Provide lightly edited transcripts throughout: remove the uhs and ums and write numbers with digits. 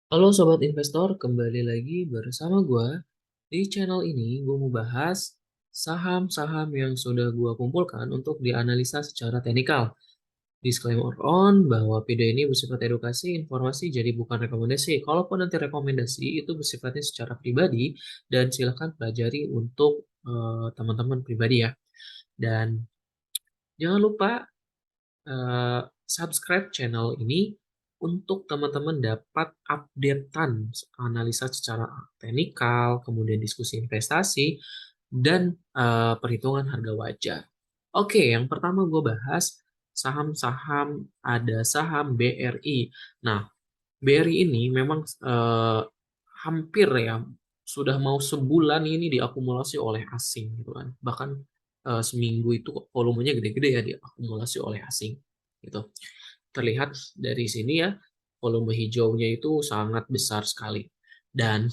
Halo Sobat Investor, kembali lagi bersama gue. Di channel ini gue mau bahas saham-saham yang sudah gue kumpulkan untuk dianalisa secara teknikal. Disclaimer on bahwa video ini bersifat edukasi, informasi, jadi bukan rekomendasi. Kalaupun nanti rekomendasi itu bersifatnya secara pribadi dan silakan pelajari untuk teman-teman pribadi ya. Dan jangan lupa eh, subscribe channel ini untuk teman-teman dapat updatean analisa secara teknikal, kemudian diskusi investasi, dan perhitungan harga wajar. Oke, yang pertama gue bahas saham-saham, ada saham BRI. Nah, BRI ini memang hampir ya sudah mau sebulan ini diakumulasi oleh asing gitu kan. Bahkan seminggu itu volumenya gede-gede ya diakumulasi oleh asing gitu. Terlihat dari sini ya volume hijaunya itu sangat besar sekali. Dan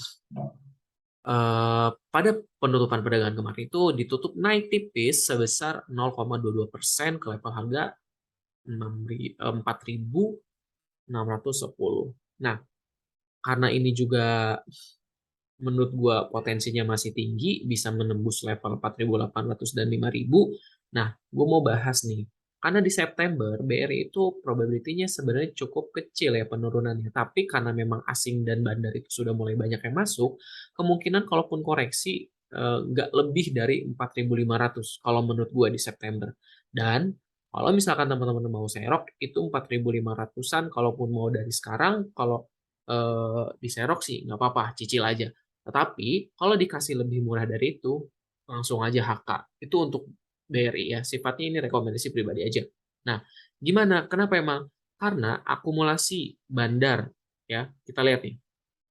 pada penutupan perdagangan kemarin itu ditutup naik tipis sebesar 0,22% ke level harga 4.610. Nah, karena ini juga menurut gua potensinya masih tinggi, bisa menembus level 4.800 dan 5.000. Nah, gua mau bahas nih. Karena di September, BRI itu probability-nya sebenarnya cukup kecil ya penurunannya. Tapi karena memang asing dan bandar itu sudah mulai banyak yang masuk, kemungkinan kalaupun koreksi nggak lebih dari 4.500 kalau menurut gua di September. Dan kalau misalkan teman-teman mau serok, itu 4.500-an kalaupun mau dari sekarang, kalau diserok sih nggak apa-apa, cicil aja. Tetapi kalau dikasih lebih murah dari itu, langsung aja HK. Itu untuk BRI ya. Sifatnya ini rekomendasi pribadi aja. Nah, gimana? Kenapa emang? Karena akumulasi bandar ya. Kita lihat nih.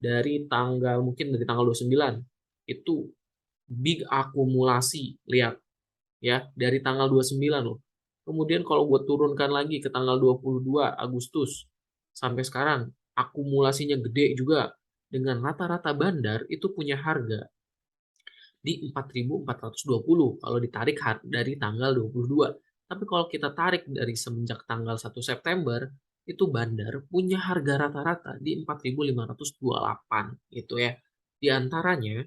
Dari tanggal 29 itu big akumulasi, lihat ya, dari tanggal 29 loh. Kemudian kalau gue turunkan lagi ke tanggal 22 Agustus sampai sekarang, akumulasinya gede juga, dengan rata-rata bandar itu punya harga di 4.420 kalau ditarik dari tanggal 22. Tapi kalau kita tarik dari semenjak tanggal 1 September, itu bandar punya harga rata-rata di 4.528 gitu ya. Di antaranya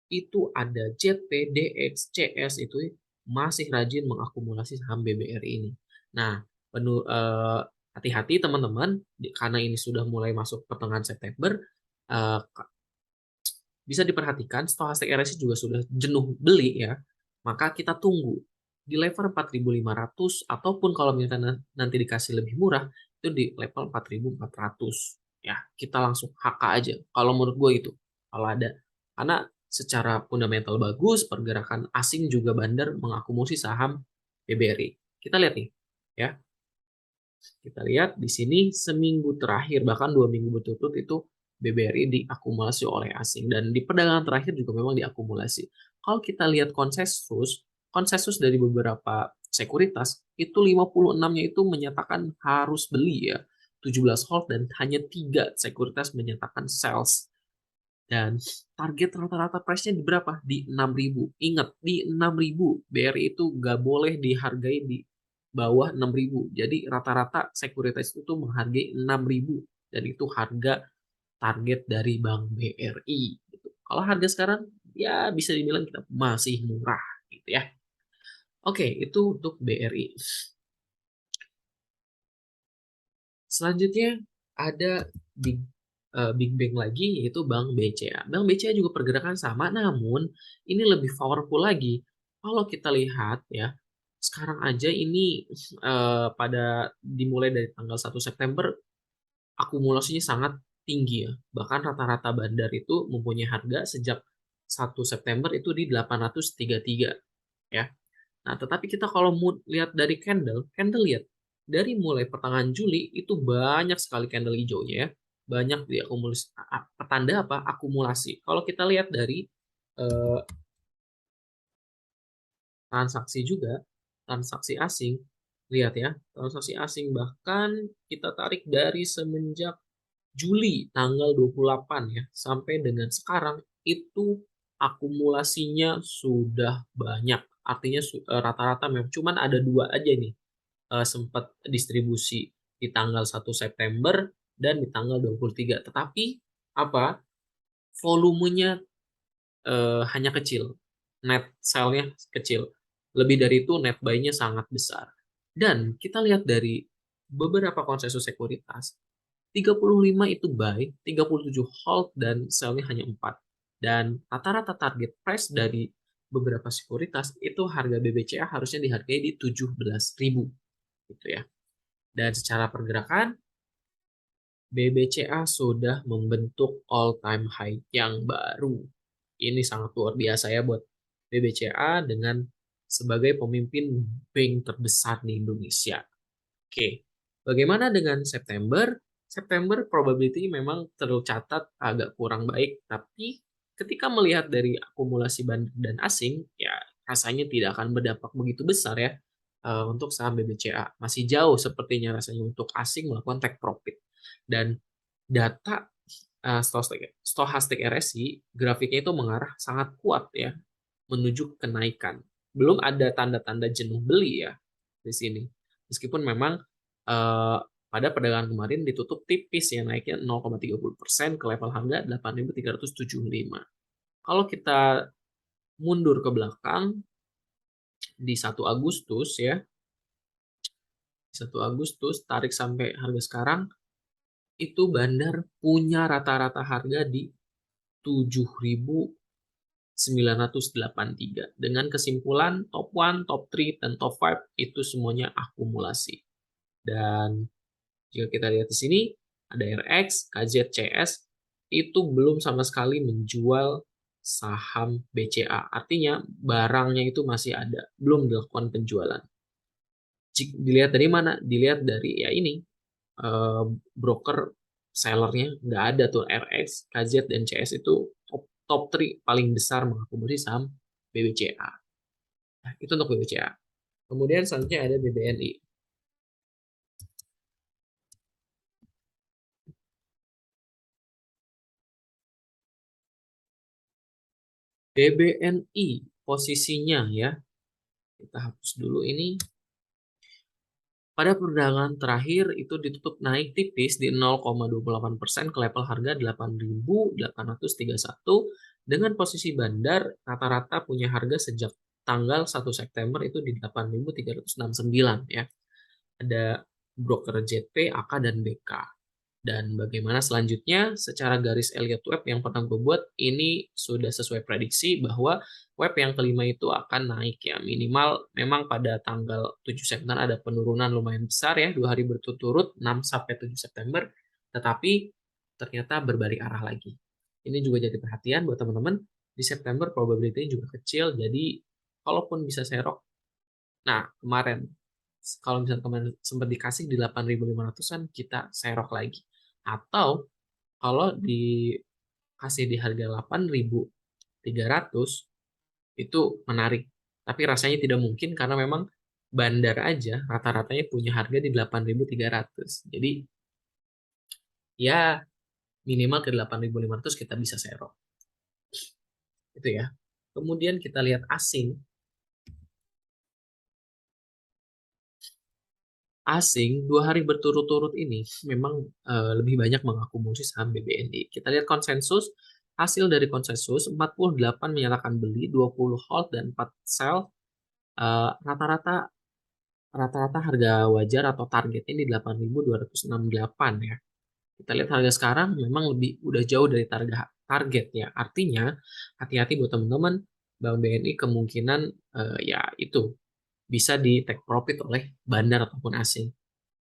itu ada JP, DX, CS itu masih rajin mengakumulasi saham BBRI ini. Nah, hati-hati teman-teman, karena ini sudah mulai masuk pertengahan September, eh, bisa diperhatikan stochastic RSI juga sudah jenuh beli ya, maka kita tunggu di level 4.500 ataupun kalau misalnya nanti dikasih lebih murah itu di level 4.400 ya, kita langsung HK aja kalau menurut gue itu, kalau ada, karena secara fundamental bagus, pergerakan asing juga bandar mengakumulasi saham BBRI. Kita lihat nih ya, kita lihat di sini seminggu terakhir bahkan 2 minggu berturut-turut itu BBRI diakumulasi oleh asing, dan di perdagangan terakhir juga memang diakumulasi. Kalau kita lihat konsensus, konsensus dari beberapa sekuritas itu 56-nya itu menyatakan harus beli ya, 17 hold, dan hanya 3 sekuritas menyatakan sales. Dan target rata-rata price-nya di berapa? Di 6.000. Ingat, di 6.000. BRI itu nggak boleh dihargai di bawah 6.000. Jadi rata-rata sekuritas itu tuh menghargai 6.000. Dan itu harga target dari Bank BRI. Gitu. Kalau harga sekarang, ya bisa dibilang kita masih murah. Gitu ya. Oke, itu untuk BRI. Selanjutnya ada Big Big Bang lagi, yaitu Bank BCA. Bank BCA juga pergerakan sama, namun ini lebih powerful lagi. Kalau kita lihat ya, sekarang aja ini pada dimulai dari tanggal 1 September, akumulasinya sangat tinggi ya. Bahkan rata-rata bandar itu mempunyai harga sejak 1 September itu di 833 ya. Nah, tetapi kita kalau mau lihat dari candle, candle lihat dari mulai pertengahan Juli itu banyak sekali candle hijaunya ya. Banyak diakumulasi, petanda apa? Akumulasi. Kalau kita lihat dari eh, transaksi juga, transaksi asing, lihat ya, transaksi asing bahkan kita tarik dari semenjak Juli tanggal 28 ya sampai dengan sekarang itu akumulasinya sudah banyak. Artinya rata-rata memang cuman ada dua aja nih sempat distribusi di tanggal 1 September. dan di tanggal 23. Tetapi apa? Volumenya hanya kecil. Net sell-nya kecil. Lebih dari itu net buy-nya sangat besar. Dan kita lihat dari beberapa konsensus sekuritas, 35 itu buy, 37 hold, dan sell-nya hanya 4. Dan rata-rata target price dari beberapa sekuritas itu harga BBCA harusnya dihargai di 17.000 gitu ya. Dan secara pergerakan BBCA sudah membentuk all time high yang baru. Ini sangat luar biasa ya buat BBCA dengan sebagai pemimpin bank terbesar di Indonesia. Oke, bagaimana dengan September? September probability memang tercatat agak kurang baik, tapi ketika melihat dari akumulasi bandar dan asing, ya rasanya tidak akan berdampak begitu besar ya untuk saham BBCA. Masih jauh sepertinya rasanya untuk asing melakukan take profit. Dan data stochastic RSI grafiknya itu mengarah sangat kuat ya menuju kenaikan. Belum ada tanda-tanda jenuh beli ya di sini. Meskipun memang pada perdagangan kemarin ditutup tipis ya naiknya 0,30% ke level harga 8.375. Kalau kita mundur ke belakang di 1 Agustus ya, 1 Agustus tarik sampai harga sekarang itu bandar punya rata-rata harga di 7.983 dengan kesimpulan top 1, top 3, dan top 5 itu semuanya akumulasi. Dan jika kita lihat di sini ada RX, KZCS itu belum sama sekali menjual saham BCA. Artinya barangnya itu masih ada, belum dilakukan penjualan. Dilihat dari mana? Dilihat dari ya ini broker sellernya nggak ada tuh RX, KZ, dan CS itu top 3 paling besar mengakomodasi saham BBCA. Nah, itu untuk BBCA. Kemudian selanjutnya ada BBNI. BBNI posisinya ya, kita hapus dulu ini. Pada perdagangan terakhir itu ditutup naik tipis di 0,28% ke level harga 8.831 dengan posisi bandar rata-rata punya harga sejak tanggal 1 September itu di 8.369 ya. Ada broker JP, AK, dan BK. Dan bagaimana selanjutnya secara garis Elliott Wave yang pernah gue buat ini sudah sesuai prediksi bahwa web yang kelima itu akan naik ya minimal memang pada tanggal 7 September ada penurunan lumayan besar ya 2 hari berturut-turut 6 sampai 7 September tetapi ternyata berbalik arah lagi. Ini juga jadi perhatian buat teman-teman di September probability-nya juga kecil jadi kalaupun bisa serok. Nah, kemarin kalau misalnya kemarin sempat dikasih di 8.500-an kita serok lagi. Atau kalau dikasih di harga 8.300 itu menarik. Tapi rasanya tidak mungkin karena memang bandar aja rata-ratanya punya harga di 8.300. Jadi ya minimal ke 8.500 kita bisa serok. Itu ya. Kemudian kita lihat asing. Asing 2 hari berturut-turut ini memang lebih banyak mengakumulasi saham BBNI. Kita lihat konsensus, hasil dari konsensus 48 menyatakan beli, 20 hold, dan 4 sell. Rata-rata rata-rata harga wajar atau targetnya di 8.268 ya. Kita lihat harga sekarang memang lebih udah jauh dari target ya. Artinya hati-hati buat teman-teman, Bank BNI kemungkinan ya itu bisa di take profit oleh bandar ataupun asing.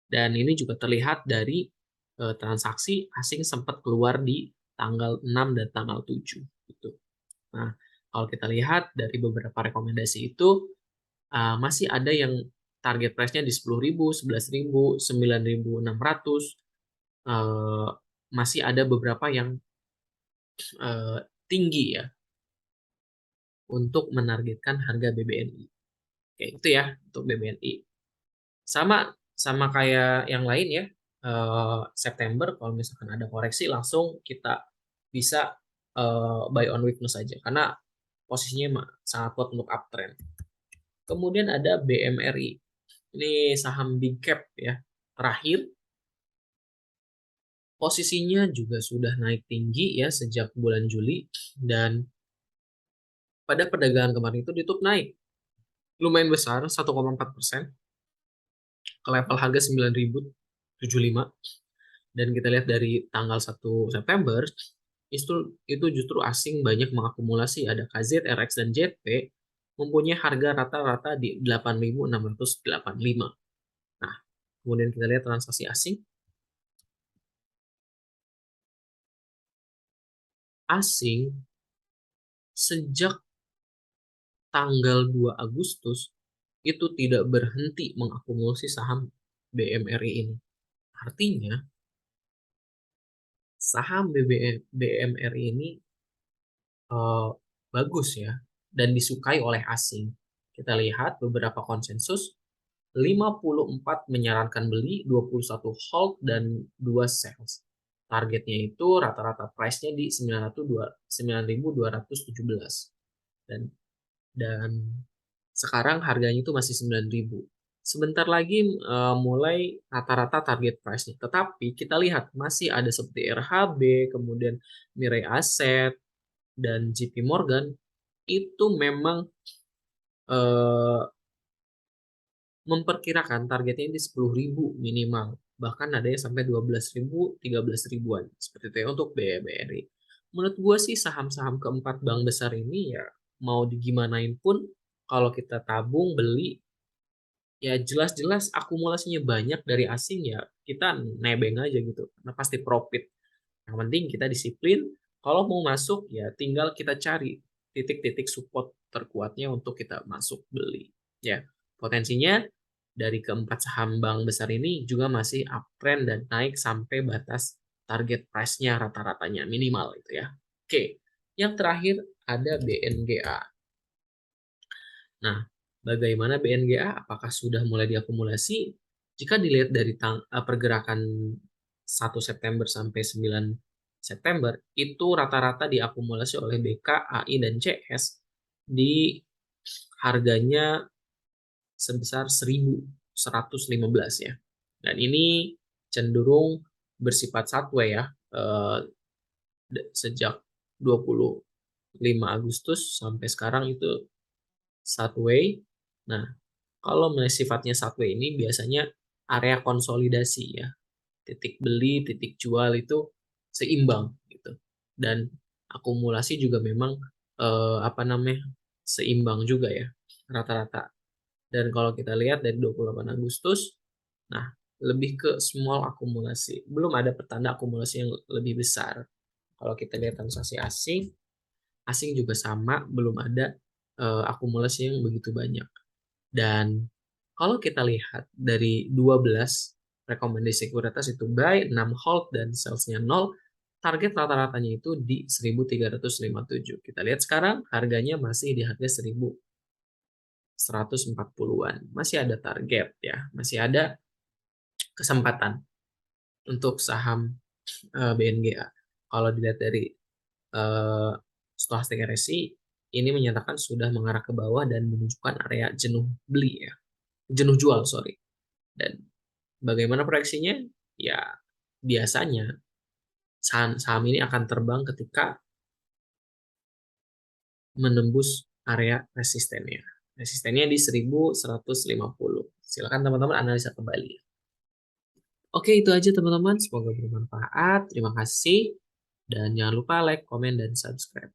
Dan ini juga terlihat dari transaksi asing sempat keluar di tanggal 6 dan tanggal 7 gitu. Nah, kalau kita lihat dari beberapa rekomendasi itu masih ada yang target price-nya di 10.000, 11.000, 9.600. Eh, masih ada beberapa yang tinggi ya untuk menargetkan harga BBNI. Oke, itu ya untuk BBNI. Sama sama kayak yang lain ya. September kalau misalkan ada koreksi langsung kita bisa buy on weakness saja karena posisinya sangat kuat untuk uptrend. Kemudian ada BMRI. Ini saham big cap ya. Terakhir Posisinya juga sudah naik tinggi ya sejak bulan Juli, dan pada perdagangan kemarin itu ditutup naik lumayan besar 1,4% ke level harga 9.075. Dan kita lihat dari tanggal 1 September itu justru asing banyak mengakumulasi, ada KZ, RX, dan JP mempunyai harga rata-rata di 8.685. Nah, kemudian kita lihat transaksi asing. Asing sejak tanggal 2 Agustus itu tidak berhenti mengakumulasi saham BMRI ini. Artinya, saham BMRI ini eh, bagus ya dan disukai oleh asing. Kita lihat beberapa konsensus, 54 menyarankan beli, 21 hold, dan 2 sales. Targetnya itu rata-rata price-nya di 9.217. Dan dan sekarang harganya itu masih 9.000. Sebentar lagi mulai rata-rata target price-nya. Tetapi kita lihat masih ada seperti RHB, kemudian Mirai Asset, dan JP Morgan itu memang eh, memperkirakan targetnya di 10.000 minimal. Bahkan ada yang sampai 12.000, 13.000-an. Seperti itu ya untuk BRI. Menurut gue sih saham-saham keempat bank besar ini ya mau digimanain pun kalau kita tabung beli ya jelas-jelas akumulasinya banyak dari asing ya kita nebeng aja gitu. Karena pasti profit. Yang penting kita disiplin. Kalau mau masuk ya tinggal kita cari titik-titik support terkuatnya untuk kita masuk beli. Ya, potensinya dari keempat saham bank besar ini juga masih uptrend dan naik sampai batas target price-nya rata-ratanya minimal itu ya. Oke, yang terakhir ada BNGA. Nah, bagaimana BNGA? Apakah sudah mulai diakumulasi? Jika dilihat dari pergerakan 1 September sampai 9 September, itu rata-rata diakumulasi oleh BK, AI, dan CS di harganya sebesar 1.115 ya. Dan ini cenderung bersifat sideways ya. Sejak 25 Agustus sampai sekarang itu sideways. Nah, kalau sifatnya sideways ini biasanya area konsolidasi ya. Titik beli, titik jual itu seimbang gitu. Dan akumulasi juga memang apa namanya? Seimbang juga ya rata-rata. Dan kalau kita lihat dari 28 Agustus, nah lebih ke small akumulasi. Belum ada pertanda akumulasi yang lebih besar. Kalau kita lihat transaksi asing, asing juga sama, belum ada akumulasi yang begitu banyak. Dan kalau kita lihat dari 12 rekomendasi sekuritas itu buy, 6 hold, dan sales-nya 0, target rata-ratanya itu di 1.357. Kita lihat sekarang harganya masih di harga 1.140-an. Masih ada target ya, masih ada kesempatan untuk saham BNGA. Kalau dilihat dari eh, stochastic RSI, ini menyatakan sudah mengarah ke bawah dan menunjukkan area jenuh beli ya, jenuh jual sorry. Dan bagaimana proyeksinya? Ya biasanya saham ini akan terbang ketika menembus area resistennya. Resistennya di 1.150. Silakan teman-teman analisa kembali. Oke, itu aja teman-teman. Semoga bermanfaat. Terima kasih. Dan jangan lupa like, komen, dan subscribe.